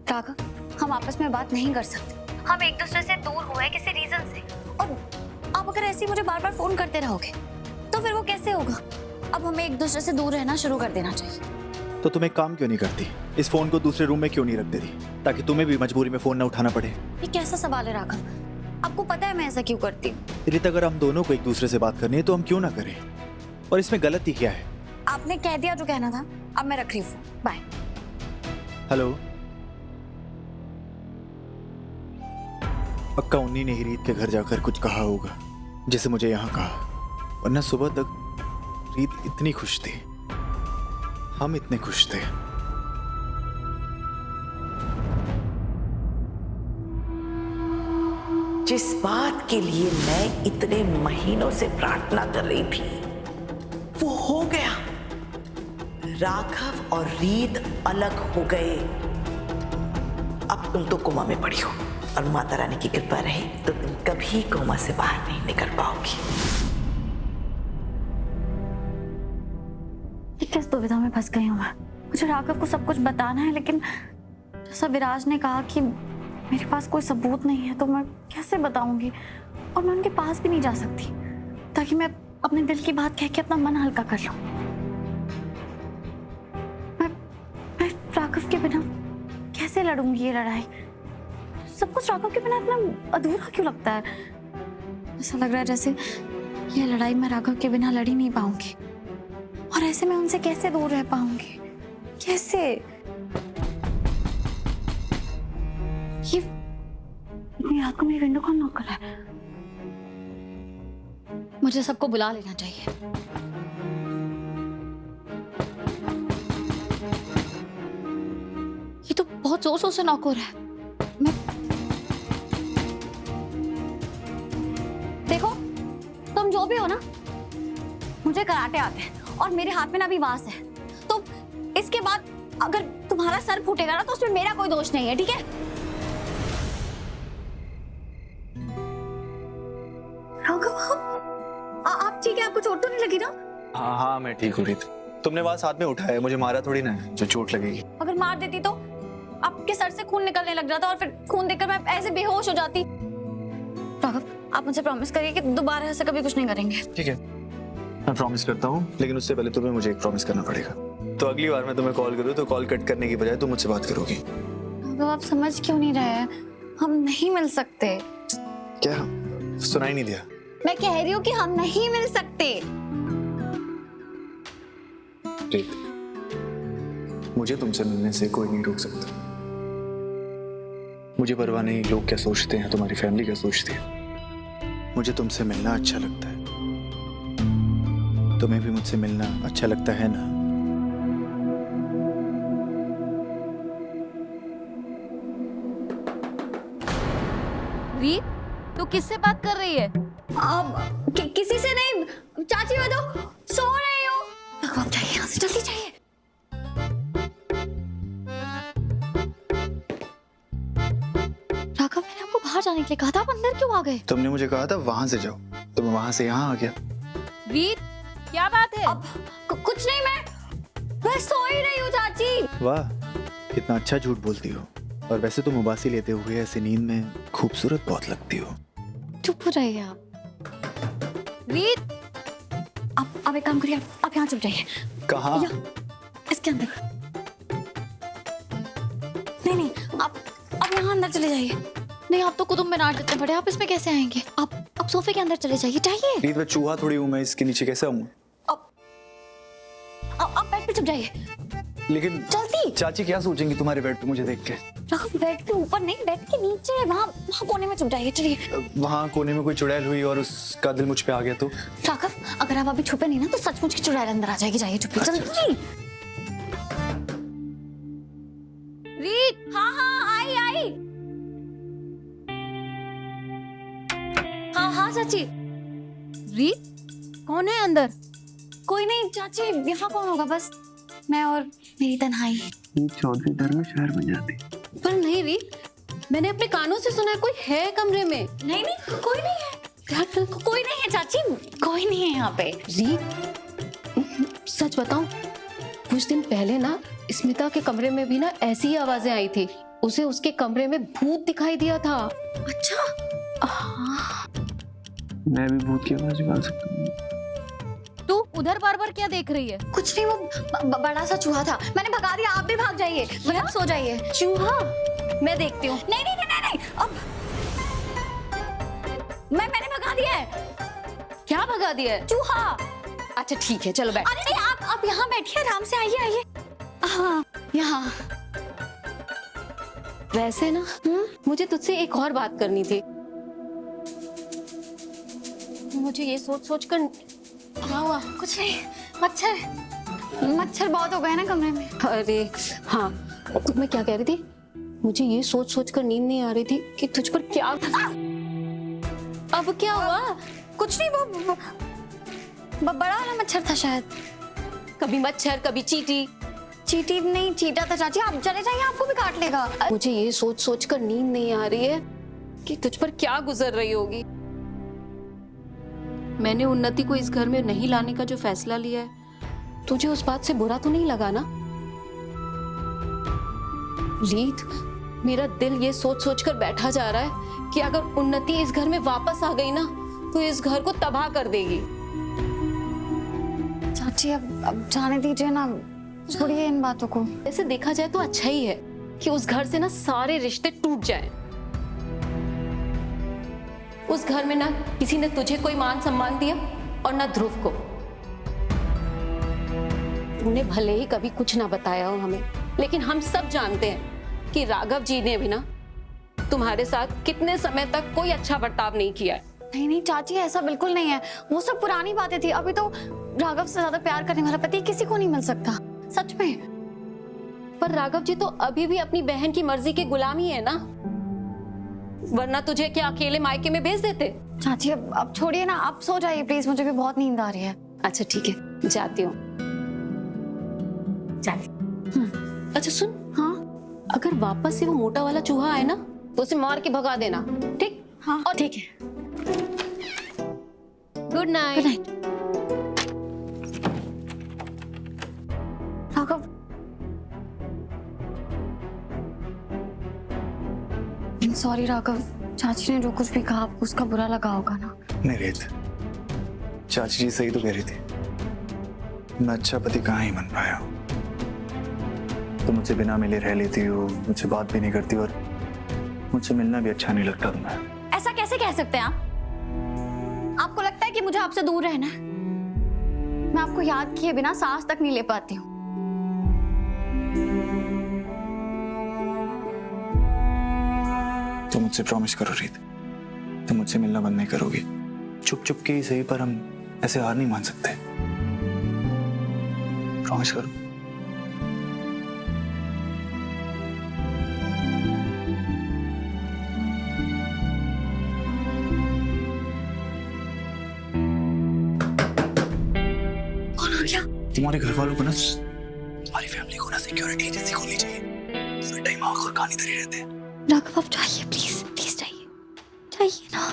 राघव, हम आपस में बात नहीं कर सकते। हम एक दूसरे से दूर हुए किसी रीजन से, और आप अगर ऐसे ही मुझे बार बार फोन करते रहोगे तो फिर वो कैसे होगा? अब हमें एक दूसरे से दूर रहना शुरू कर देना चाहिए। तो तुम एक काम क्यों नहीं करती, इस फोन को दूसरे रूम में क्यों नहीं रख देती, ताकि तुम्हें भी मजबूरी में फोन ना उठाना पड़े? ये कैसा सवाल है राघव? आपको पता है मैं ऐसा क्यों करती हूँ? रित, अगर हम दोनों को एक दूसरे से बात करनी है तो हम क्यों ना करें, और इसमें गलती क्या है? आपने कह दिया जो कहना था, अब मैं रख रही हूँ। बाय। हेलो, पक्का उन्हीं ने ही रीत के घर जाकर कुछ कहा होगा जिसे मुझे यहाँ कहा, वरना सुबह तक रीत इतनी खुश थी, हम इतने खुश थे। जिस बात के लिए मैं इतने महीनों से प्रार्थना कर रही थी वो हो गया। राघव और रीत अलग हो गए। अब तुम तो कोमा में पड़ी हो, और माता रानी की कृपा रही तो तुम कभी कोमा से बाहर नहीं निकल पाओगी। किस दुविधा में फंस गई हूँ मैं? मुझे राघव को सब कुछ बताना है, लेकिन जैसा विराज ने कहा कि मेरे पास कोई सबूत नहीं है, तो मैं कैसे बताऊंगी? और मैं उनके पास भी नहीं जा सकती ताकि मैं अपने दिल की बात कह के अपना मन हल्का कर लूं। मैं राघव के बिना कैसे लड़ूंगी ये लड़ाई? सब कुछ राघव के बिना इतना अधूरा क्यों लगता है? ऐसा लग रहा है जैसे ये लड़ाई मैं राघव के बिना लड़ ही नहीं पाऊंगी, और ऐसे मैं उनसे कैसे दूर रह पाऊंगी? कैसे? ये रात को मेरी विंडो कौन नॉक कर रहा है? मुझे सबको बुला लेना चाहिए। ये तो बहुत जोर जोर से नॉक हो रहा है। मैं देखो, तुम जो भी हो ना, मुझे कराटे आते हैं और मेरे हाथ में ना भी वास है, तो इसके बाद अगर तुम्हारा सर फूटेगा ना तो उसमें मेरा कोई दोष नहीं है, ठीक है? आप ठीक है? आपको चोट तो नहीं लगी ना? हाँ हाँ, मैं ठीक हूँ रीत। तुमने वहां साथ में उठाया, मुझे मारा थोड़ी ना है जो चोट लगेगी। अगर मार देती तो आपके सर से खून निकलने लग जाता, और फिर खून देखकर मैं ऐसे बेहोश हो जाती। राघव, आप मुझे प्रॉमिस करिए कि दोबारा ऐसे कभी कुछ नहीं करेंगे। ठीक है, मैं प्रॉमिस करता हूँ, लेकिन उससे पहले तुम्हें मुझे एक प्रॉमिस करना पड़ेगा। तो अगली बार मैं तुम्हें कॉल करूँ तो कॉल कट करने की बजाय तुम मुझसे बात करोगी। राघव, आप समझ क्यों नहीं रहे हैं? हम नहीं मिल सकते। क्या? सुनाई नहीं दिया? मैं कह रही हूँ कि हम नहीं मिल सकते। रीत, मुझे तुमसे मिलने से कोई नहीं रोक सकता। मुझे परवाह नहीं लोग क्या सोचते हैं, तुम्हारी फैमिली क्या सोचती है। मुझे तुमसे मिलना अच्छा लगता है। तुम्हें भी मुझसे मिलना अच्छा लगता है ना? रीत, तू किससे बात कर रही है? अब किसी से नहीं। चाची, मैं तो सो रही हूँ। राघव, आप जाइए यहाँ से, जल्दी जाइए। राघव, मैंने आपको बाहर जाने के लिए कहा था, आप अंदर क्यों आ गए? तुमने मुझे कहा था वहां से जाओ, तो मैं वहां से यहाँ आ गया। रीत, क्या बात है? अब कुछ नहीं, मैं सो ही रही हूँ चाची। वाह, कितना अच्छा झूठ बोलती हो। और वैसे तुम उबासी लेते हुए ऐसी नींद में खूबसूरत बहुत लगती हो। चुप हो रहिए आप। रीत, आप एक काम करिए, आप यहाँ चुप जाइए। कहाँ? इसके अंदर। नहीं, आप यहाँ अंदर चले जाइए। नहीं, आप तो कुतुब मीनार जितने बड़े, आप इसमें कैसे आएंगे? आप सोफे के अंदर चले जाइए। जाइए। रीत, मैं चूहा थोड़ी हूँ, मैं इसके नीचे कैसे आऊँ? आप बेड पे चुप जाइए, लेकिन जल्दी। चाची क्या सोचेंगी तुम्हारे बेड पे मुझे देख के? राघव, बेड के ऊपर नहीं, बेड के नीचे, वहाँ कोने में चुप जाइए। चलिए। वहाँ कोने में कोई चुड़ैल हुई और उसका दिल मुझ पे आ गया तो? राघव, अगर आप अभी छुपे नहीं ना तो सचमुच की चुड़ैल अंदर आ जाएगी। जाइए, चुप जल्दी। रीत, हाँ, आई। हाँ चाची। रीत, कौन है अंदर? कोई नहीं चाची, यहाँ कौन होगा? बस मैं और मेरी तन्हाई। चौधरी धर्म शहर में जाती। पर नहीं रीत, मैंने अपने कानों से सुना है कोई है कमरे में। नहीं, कोई नहीं है। कोई नहीं है चाची, कोई नहीं है यहाँ पे। रीत, सच बताऊं, कुछ दिन पहले ना स्मिता के कमरे में भी ना ऐसी ही आवाजें आई थी। उसे उसके कमरे में भूत दिखाई दिया था। अच्छा हाँ मैं भी भूत की आवाज निकाल सकता हूँ। तू उधर बार बार क्या देख रही है? कुछ नहीं, वो बड़ा सा चूहा था, मैंने भगा दिया। आप भी भाग जाइए, मतलब सो जाइए। चूहा? मैं देखती हूँ। नहीं नहीं नहीं नहीं, अब मैंने भगा दिया है। क्या भगा दिया है? चूहा। अच्छा ठीक है, चलो बैठ। अरे नहीं, आप यहाँ बैठिए, आराम से आइए आइए। हाँ यहाँ। वैसे ना मुझे तुझसे एक और बात करनी थी। मुझे ये सोच सोच कर क्या हुआ? कुछ नहीं, मच्छर बहुत हो गए ना कमरे में। अरे हाँ, तो मैं क्या कह रही थी, मुझे ये सोच सोच कर नींद नहीं आ रही थी कि तुझ पर क्या। अब क्या हुआ? कुछ नहीं, वो बड़ा वाला मच्छर था शायद। कभी मच्छर कभी चींटी। चींटी नहीं, चीटा था चाची। आप चले जाइए, आपको भी काट लेगा। मुझे ये सोच सोच कर नींद नहीं आ रही है कि तुझ पर क्या गुजर रही होगी। मैंने उन्नति को इस घर में नहीं लाने का जो फैसला लिया है, तुझे उस बात से बुरा तो नहीं लगा ना? रीत, मेरा दिल ये सोच सोच कर बैठा जा रहा है कि अगर उन्नति इस घर में वापस आ गई ना तो इस घर को तबाह कर देगी। चाची अब जाने दीजिए ना, छोड़िए इन बातों को। ऐसे देखा जाए तो अच्छा ही है कि उस घर से ना सारे रिश्ते टूट जाएं। उस घर में ना किसी ने तुझे कोई मान सम्मान दिया और ना ध्रुव को। तूने भले ही कभी कुछ ना बताया हो हमें, लेकिन हम सब जानते हैं कि राघव जी ने भी ना तुम्हारे साथ कितने समय तक कोई अच्छा बर्ताव नहीं किया है। नहीं नहीं चाची, ऐसा बिल्कुल नहीं है। वो सब पुरानी बातें थी। अभी तो राघव से ज्यादा प्यार करने वाला पति किसी को नहीं मिल सकता, सच में। पर राघव जी तो अभी भी अपनी बहन की मर्जी के गुलाम ही है ना, वरना तुझे क्या अकेले मायके में भेज देते? चाची अब छोड़िए ना, आप सो जाइए प्लीज, मुझे भी बहुत नींद आ रही है। अच्छा ठीक है, जाती हूँ। अच्छा सुन, हाँ अगर वापस से वो मोटा वाला चूहा आए ना तो उसे मार के भगा देना, ठीक? हाँ और ठीक है। Good night. Good night. Raghav, sorry Raghav, चाची ने जो कुछ भी कहा आपको उसका बुरा लगा होगा ना। नहीं रेत, चाची जी सही तो कह रही थी। मैं अच्छा पति कहाँ ही बन पाया हूँ। तो मुझसे बिना मिले रह लेती हो, मुझसे बात भी नहीं करती और मुझसे मिलना भी अच्छा नहीं लगता तुम्हें। ऐसा कैसे कह सकते हैं आप? आपको लगता है कि मुझे आपसे दूर रहना है? मैं आपको याद किए बिना सांस तक नहीं ले पाती हूँ। तो मुझसे प्रॉमिस करो रीत, तुम मुझसे मिलना बंद नहीं करोगी। चुप चुप के ही सही, पर हम ऐसे हार नहीं मान सकते। प्रॉमिस करो। तुम्हारे घर वालों को ना, तुम्हारी फैमिली को ना सिक्योरिटी एजेंसी खोलनी चाहिए। पूरे टाइम आंख और कान इधर ही रहते हैं। राघव आप जाइए प्लीज, प्लीज जाइए, जाइए ना।